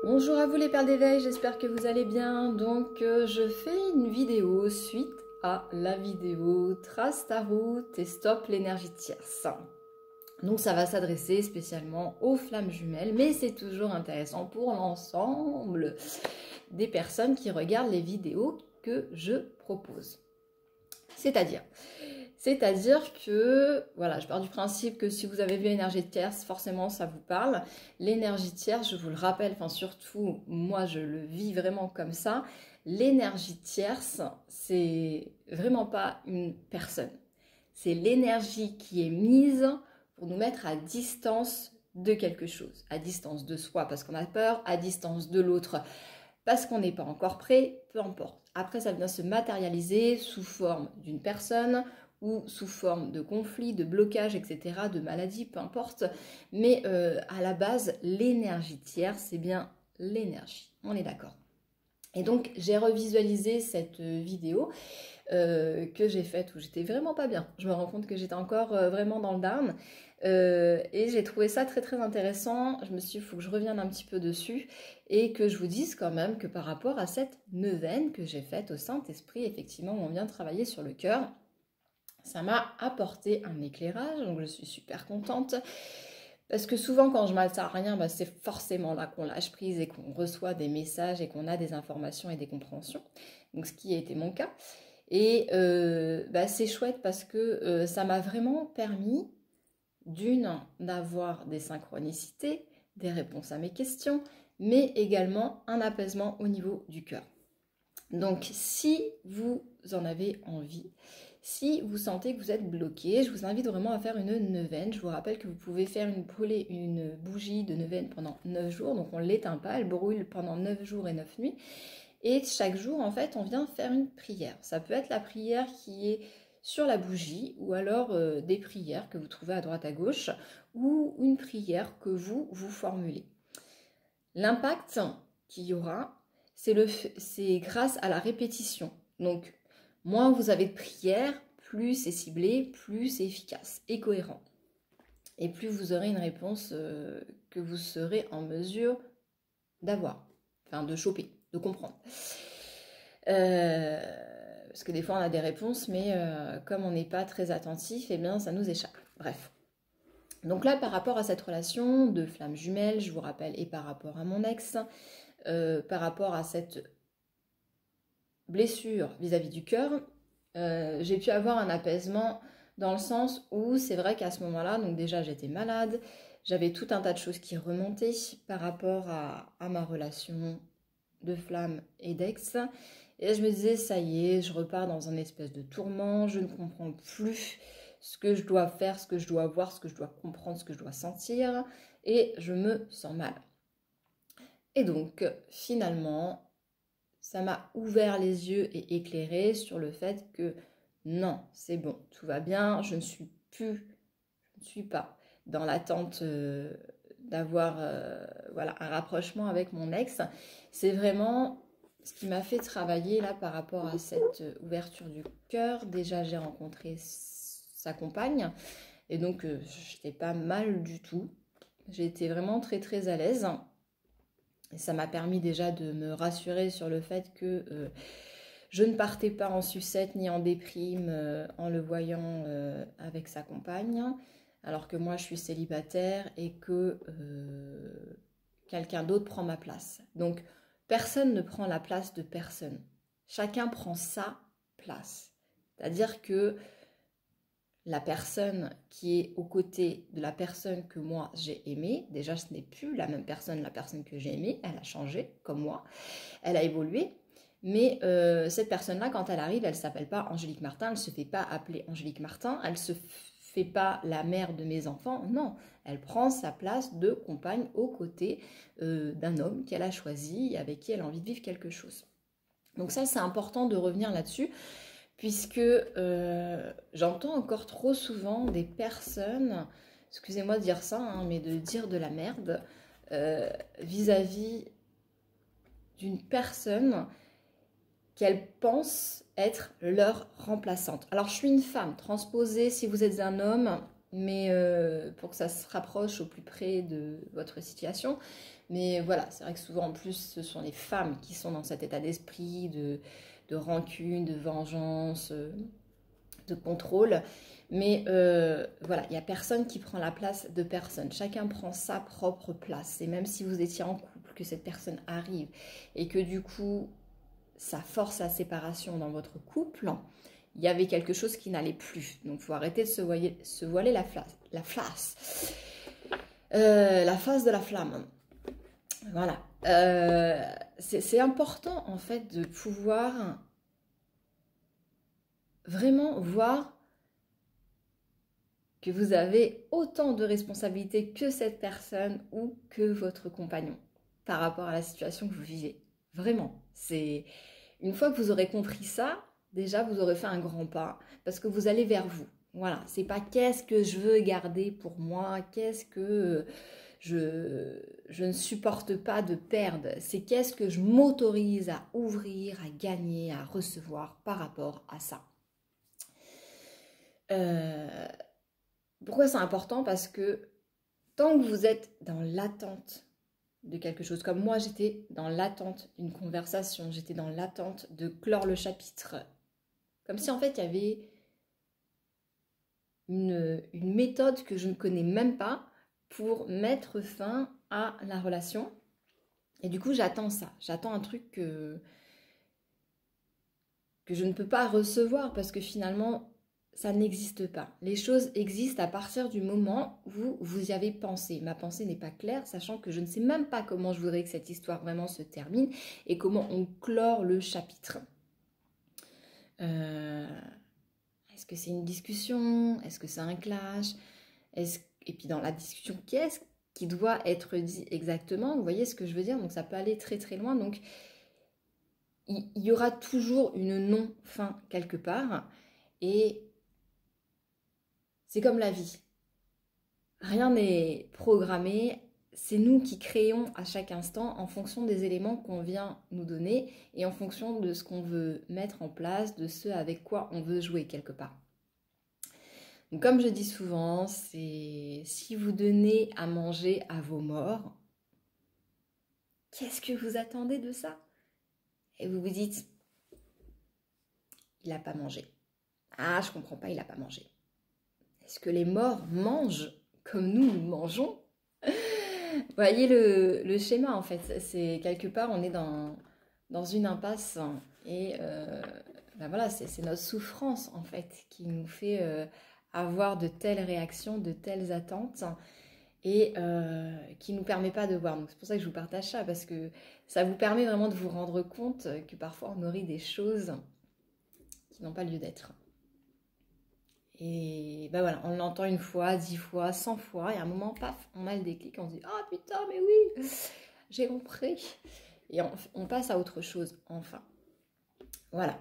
Bonjour à vous les perles d'éveil, j'espère que vous allez bien. Donc je fais une vidéo suite à la vidéo Trace ta route et stop l'énergie tierce. Donc ça va s'adresser spécialement aux flammes jumelles, mais c'est toujours intéressant pour l'ensemble des personnes qui regardent les vidéos que je propose. C'est-à-dire que, voilà, je pars du principe que si vous avez vu l'énergie tierce, forcément ça vous parle. L'énergie tierce, je vous le rappelle, enfin surtout, moi je le vis vraiment comme ça. L'énergie tierce, c'est vraiment pas une personne. C'est l'énergie qui est mise pour nous mettre à distance de quelque chose. À distance de soi parce qu'on a peur, à distance de l'autre parce qu'on n'est pas encore prêt, peu importe. Après, ça vient se matérialiser sous forme d'une personne ou sous forme de conflit, de blocage, etc., de maladie, peu importe. Mais à la base, l'énergie tierce, c'est bien l'énergie. On est d'accord. Et donc, j'ai revisualisé cette vidéo que j'ai faite où j'étais vraiment pas bien. Je me rends compte que j'étais encore vraiment dans le down. Et j'ai trouvé ça très très intéressant. Je me suis dit, il faut que je revienne un petit peu dessus et que je vous dise quand même que par rapport à cette neuvaine que j'ai faite au Saint-Esprit, effectivement, où on vient travailler sur le cœur, ça m'a apporté un éclairage, donc je suis super contente. Parce que souvent, quand je m'attends à rien, bah, c'est forcément là qu'on lâche prise et qu'on reçoit des messages et qu'on a des informations et des compréhensions. Donc, ce qui a été mon cas. Et bah, c'est chouette parce que ça m'a vraiment permis, d'avoir des synchronicités, des réponses à mes questions, mais également un apaisement au niveau du cœur. Donc, si vous en avez envie, si vous sentez que vous êtes bloqué, je vous invite vraiment à faire une neuvaine. Je vous rappelle que vous pouvez brûler une bougie de neuvaine pendant 9 jours. Donc, on ne l'éteint pas, elle brûle pendant 9 jours et 9 nuits. Et chaque jour, en fait, on vient faire une prière. Ça peut être la prière qui est sur la bougie ou alors des prières que vous trouvez à droite à gauche ou une prière que vous formulez. L'impact qu'il y aura, c'est grâce à la répétition. Donc, moins vous avez de prières, plus c'est ciblé, plus c'est efficace et cohérent. Et plus vous aurez une réponse que vous serez en mesure d'avoir, enfin de choper, de comprendre. Parce que des fois on a des réponses, mais comme on n'est pas très attentif, eh bien ça nous échappe. Bref. Donc là, par rapport à cette relation de flamme jumelle, je vous rappelle, et par rapport à mon ex, par rapport à cette blessure vis-à-vis du cœur, j'ai pu avoir un apaisement dans le sens où c'est vrai qu'à ce moment-là, donc déjà j'étais malade, j'avais tout un tas de choses qui remontaient par rapport à ma relation de flamme et d'ex. Et je me disais, ça y est, je repars dans un espèce de tourment, je ne comprends plus ce que je dois faire, ce que je dois voir, ce que je dois comprendre, ce que je dois sentir, et je me sens mal. Et donc, finalement, ça m'a ouvert les yeux et éclairé sur le fait que non, c'est bon, tout va bien, je ne suis pas dans l'attente d'avoir voilà, un rapprochement avec mon ex. C'est vraiment ce qui m'a fait travailler là par rapport à cette ouverture du cœur. Déjà, j'ai rencontré sa compagne et donc j'étais pas mal du tout. J'ai été vraiment très très à l'aise. Et ça m'a permis déjà de me rassurer sur le fait que je ne partais pas en sucette ni en déprime en le voyant avec sa compagne, alors que moi je suis célibataire et que quelqu'un d'autre prend ma place. Donc personne ne prend la place de personne. Chacun prend sa place. C'est-à-dire que la personne qui est aux côtés de la personne que moi j'ai aimée, déjà ce n'est plus la même personne, la personne que j'ai aimée, elle a changé comme moi, elle a évolué. Mais cette personne-là, quand elle arrive, elle ne s'appelle pas Angélique Martin, elle ne se fait pas appeler Angélique Martin, elle ne se fait pas la mère de mes enfants, non. Elle prend sa place de compagne aux côtés d'un homme qu'elle a choisi et avec qui elle a envie de vivre quelque chose. Donc ça, c'est important de revenir là-dessus, puisque j'entends encore trop souvent des personnes, excusez-moi de dire ça, hein, mais de dire de la merde vis-à-vis d'une personne qu'elles pensent être leur remplaçante. Alors, je suis une femme transposée, si vous êtes un homme, mais pour que ça se rapproche au plus près de votre situation. Mais voilà, c'est vrai que souvent en plus ce sont les femmes qui sont dans cet état d'esprit de rancune, de vengeance, de contrôle. Mais voilà, il n'y a personne qui prend la place de personne. Chacun prend sa propre place. Et même si vous étiez en couple, que cette personne arrive et que du coup, ça force la séparation dans votre couple, il y avait quelque chose qui n'allait plus. Donc, il faut arrêter de se voiler la face de la flamme. Voilà. C'est important, en fait, de pouvoir vraiment voir que vous avez autant de responsabilités que cette personne ou que votre compagnon par rapport à la situation que vous vivez. Vraiment, c'est une fois que vous aurez compris ça, déjà vous aurez fait un grand pas parce que vous allez vers vous. Voilà, c'est pas qu'est-ce que je veux garder pour moi, qu'est-ce que je ne supporte pas de perdre, c'est qu'est-ce que je m'autorise à ouvrir, à gagner, à recevoir par rapport à ça. Pourquoi c'est important? Parce que tant que vous êtes dans l'attente de quelque chose, comme moi j'étais dans l'attente d'une conversation, j'étais dans l'attente de clore le chapitre, comme si en fait il y avait une méthode que je ne connais même pas pour mettre fin à la relation. Et du coup j'attends ça, j'attends un truc que je ne peux pas recevoir parce que finalement ça n'existe pas. Les choses existent à partir du moment où vous y avez pensé. Ma pensée n'est pas claire, sachant que je ne sais même pas comment je voudrais que cette histoire vraiment se termine et comment on clore le chapitre. Est-ce que c'est une discussion? Est-ce que c'est un clash? Et puis dans la discussion, qu'est-ce qui doit être dit exactement? Vous voyez ce que je veux dire? Donc ça peut aller très très loin. Donc il y aura toujours une non-fin quelque part. Et c'est comme la vie. Rien n'est programmé, c'est nous qui créons à chaque instant en fonction des éléments qu'on vient nous donner et en fonction de ce qu'on veut mettre en place, de ce avec quoi on veut jouer quelque part. Donc comme je dis souvent, c'est si vous donnez à manger à vos morts, qu'est-ce que vous attendez de ça? Et vous vous dites, il n'a pas mangé. Ah, je comprends pas, il n'a pas mangé. Est-ce que les morts mangent comme nous mangeons? Vous voyez le schéma en fait, c'est quelque part on est dans une impasse et ben voilà, c'est notre souffrance en fait qui nous fait avoir de telles réactions, de telles attentes et qui ne nous permet pas de voir. Donc c'est pour ça que je vous partage ça parce que ça vous permet vraiment de vous rendre compte que parfois on nourrit des choses qui n'ont pas lieu d'être. Et ben voilà, on l'entend une fois, 10 fois, 100 fois, et à un moment, paf, on a le déclic, on se dit « Ah putain, mais oui, j'ai compris !» Et on passe à autre chose, enfin. Voilà.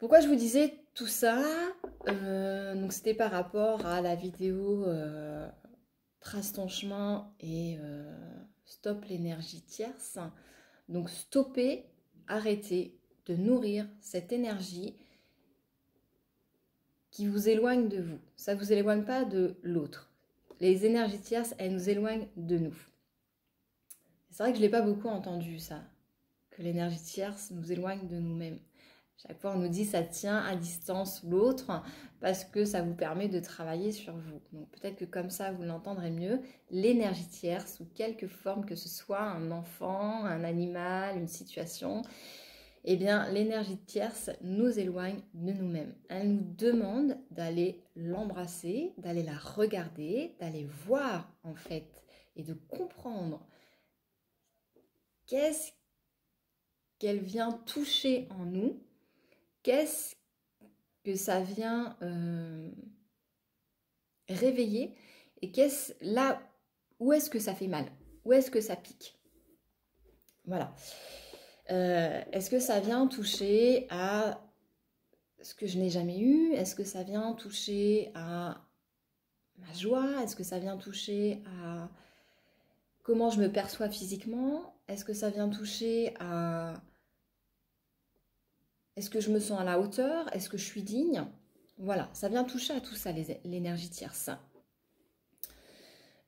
Pourquoi je vous disais tout ça? Donc c'était par rapport à la vidéo Trace ton chemin et Stop l'énergie tierce. Donc stopper, arrêter de nourrir cette énergie qui vous éloigne de vous. Ça ne vous éloigne pas de l'autre. Les énergies tierces, elles nous éloignent de nous. C'est vrai que je ne l'ai pas beaucoup entendu ça, que l'énergie tierce nous éloigne de nous-mêmes. Chaque fois on nous dit ça tient à distance l'autre parce que ça vous permet de travailler sur vous. Donc peut-être que comme ça vous l'entendrez mieux. L'énergie tierce, sous quelque forme que ce soit, un enfant, un animal, une situation, eh bien, l'énergie tierce nous éloigne de nous-mêmes. Elle nous demande d'aller l'embrasser, d'aller la regarder, d'aller voir en fait et de comprendre qu'est-ce qu'elle vient toucher en nous, qu'est-ce que ça vient réveiller et qu'est-ce là où est-ce que ça fait mal, où est-ce que ça pique. Voilà. Est-ce que ça vient toucher à ce que je n'ai jamais eu? Est-ce que ça vient toucher à ma joie? Est-ce que ça vient toucher à comment je me perçois physiquement? Est-ce que ça vient toucher à est-ce que je me sens à la hauteur? Est-ce que je suis digne? Voilà, ça vient toucher à tout ça, l'énergie tierce.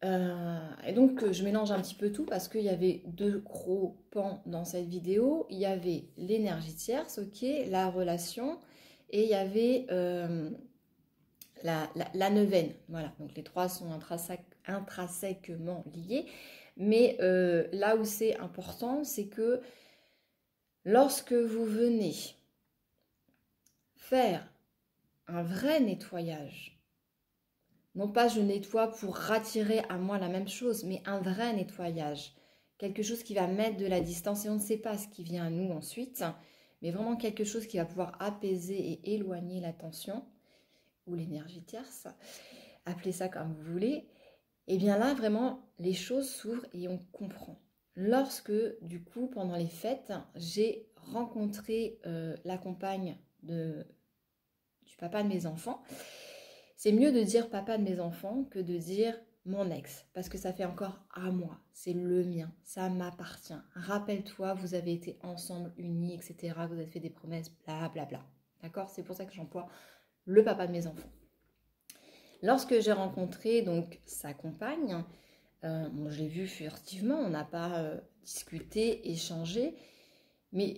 Et donc, je mélange un petit peu tout parce qu'il y avait deux gros pans dans cette vidéo. Il y avait l'énergie tierce, ok, la relation, et il y avait la neuvaine. Voilà, donc les trois sont intrinsèquement liés. Mais là où c'est important, c'est que lorsque vous venez faire un vrai nettoyage, non pas je nettoie pour rattirer à moi la même chose, mais un vrai nettoyage. Quelque chose qui va mettre de la distance et on ne sait pas ce qui vient à nous ensuite, mais vraiment quelque chose qui va pouvoir apaiser et éloigner la tension ou l'énergie tierce, appelez ça comme vous voulez. Et bien là, vraiment, les choses s'ouvrent et on comprend. Lorsque, du coup, pendant les fêtes, j'ai rencontré la compagne du papa de mes enfants, c'est mieux de dire papa de mes enfants que de dire mon ex, parce que ça fait encore à moi, c'est le mien, ça m'appartient. Rappelle-toi, vous avez été ensemble, unis, etc. Vous avez fait des promesses, blablabla. Bla bla. D'accord? C'est pour ça que j'emploie le papa de mes enfants. Lorsque j'ai rencontré donc sa compagne, bon, je l'ai vu furtivement, on n'a pas discuté, échangé, mais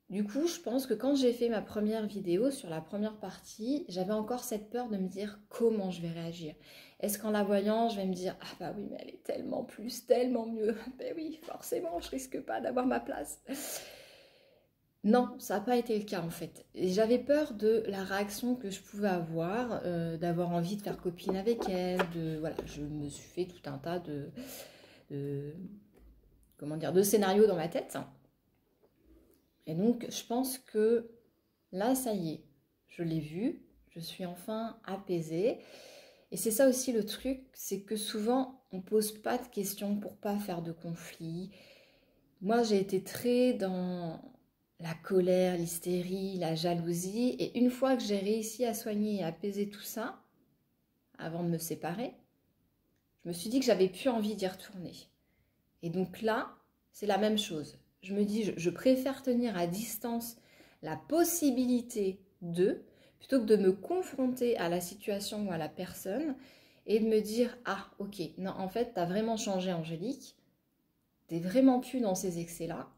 du coup, je pense que quand j'ai fait ma première vidéo sur la première partie, j'avais encore cette peur de me dire comment je vais réagir. Est-ce qu'en la voyant, je vais me dire « Ah bah oui, mais elle est tellement plus, tellement mieux. » Ben oui, forcément, je risque pas d'avoir ma place. Non, ça n'a pas été le cas en fait. J'avais peur de la réaction que je pouvais avoir, d'avoir envie de faire copine avec elle, voilà, je me suis fait tout un tas comment dire, de scénarios dans ma tête. Et donc, je pense que là, ça y est, je l'ai vu, je suis enfin apaisée. Et c'est ça aussi le truc, c'est que souvent, on ne pose pas de questions pour pas faire de conflit. Moi, j'ai été très dans la colère, l'hystérie, la jalousie. Et une fois que j'ai réussi à soigner et apaiser tout ça, avant de me séparer, je me suis dit que j'avais plus envie d'y retourner. Et donc là, c'est la même chose. Je me dis, je préfère tenir à distance la possibilité plutôt que de me confronter à la situation ou à la personne et de me dire, ah ok, non en fait, t'as vraiment changé Angélique, t'es vraiment plus dans ces excès-là,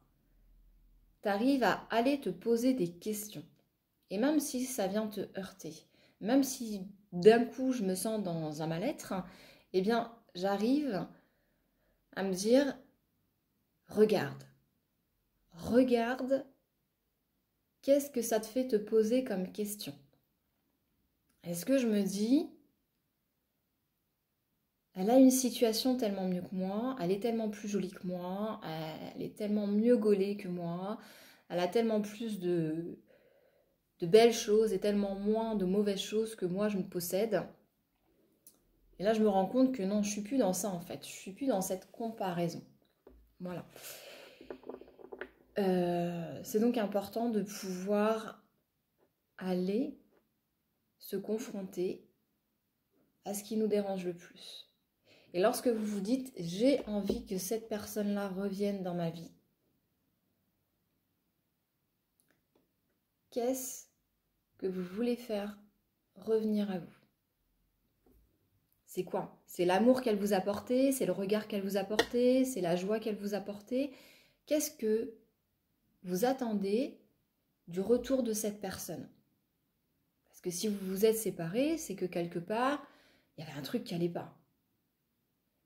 t'arrives à aller te poser des questions. Et même si ça vient te heurter, même si d'un coup je me sens dans un mal-être, eh bien j'arrive à me dire, regarde, qu'est-ce que ça te fait te poser comme question? Est-ce que je me dis, elle a une situation tellement mieux que moi, elle est tellement plus jolie que moi, elle est tellement mieux gaulée que moi, elle a tellement plus de belles choses et tellement moins de mauvaises choses que moi je me possède. Et là je me rends compte que non, je suis plus dans ça en fait, je suis plus dans cette comparaison. Voilà. C'est donc important de pouvoir aller se confronter à ce qui nous dérange le plus. Et lorsque vous vous dites « j'ai envie que cette personne-là revienne dans ma vie », qu'est-ce que vous voulez faire revenir à vous? C'est quoi? C'est l'amour qu'elle vous a porté, c'est le regard qu'elle vous a porté, c'est la joie qu'elle vous a porté. Qu'est-ce que vous attendez du retour de cette personne? Parce que si vous vous êtes séparés, c'est que quelque part, il y avait un truc qui n'allait pas.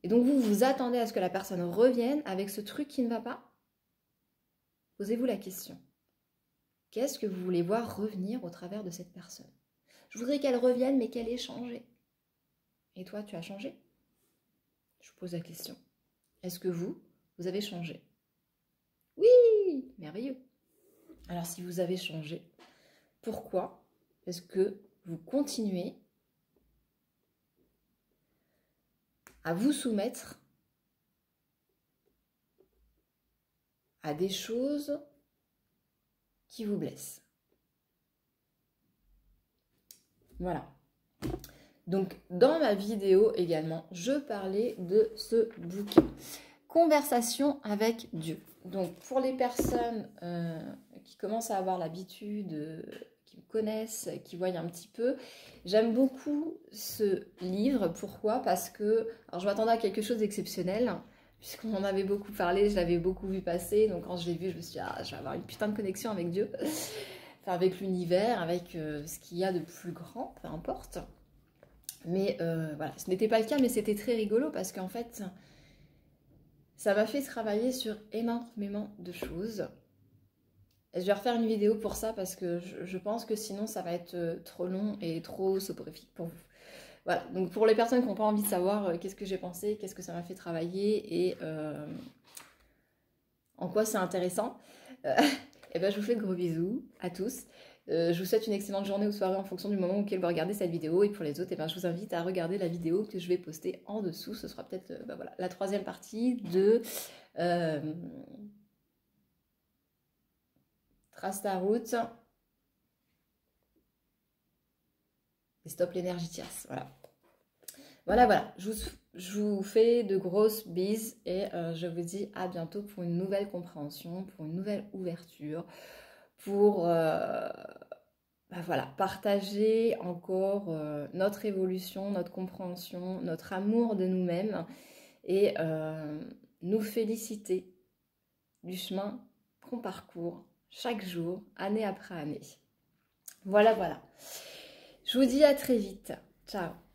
Et donc vous vous attendez à ce que la personne revienne avec ce truc qui ne va pas? Posez-vous la question. Qu'est-ce que vous voulez voir revenir au travers de cette personne? Je voudrais qu'elle revienne, mais qu'elle ait changé. Et toi, tu as changé? Je vous pose la question. Est-ce que vous avez changé? Oui, merveilleux. Alors si vous avez changé, pourquoi est-ce que vous continuez à vous soumettre à des choses qui vous blessent? Voilà. Donc, dans ma vidéo également, je parlais de ce bouquin. Conversation avec Dieu. Donc, pour les personnes qui commencent à avoir l'habitude, qui qui me connaissent, qui voient un petit peu. J'aime beaucoup ce livre. Pourquoi? Parce que, alors je m'attendais à quelque chose d'exceptionnel, puisqu'on en avait beaucoup parlé, je l'avais beaucoup vu passer. Donc quand je l'ai vu, je me suis dit, ah, je vais avoir une putain de connexion avec Dieu, enfin avec l'univers, avec ce qu'il y a de plus grand, peu importe. Mais voilà, ce n'était pas le cas, mais c'était très rigolo parce qu'en fait, ça m'a fait travailler sur énormément de choses. Je vais refaire une vidéo pour ça parce que je pense que sinon ça va être trop long et trop soporifique pour vous. Voilà, donc pour les personnes qui n'ont pas envie de savoir qu'est-ce que j'ai pensé, qu'est-ce que ça m'a fait travailler et en quoi c'est intéressant, et ben je vous fais de gros bisous à tous. Je vous souhaite une excellente journée ou soirée en fonction du moment auquel vous regardez cette vidéo. Et pour les autres, et ben je vous invite à regarder la vidéo que je vais poster en dessous. Ce sera peut-être voilà, la troisième partie de Trace ta route et stop l'énergie tierce. Voilà. Voilà. Je vous fais de grosses bises et je vous dis à bientôt pour une nouvelle compréhension, pour une nouvelle ouverture, pour voilà, partager encore notre évolution, notre compréhension, notre amour de nous-mêmes et nous féliciter du chemin qu'on parcourt chaque jour, année après année. Voilà. Je vous dis à très vite. Ciao.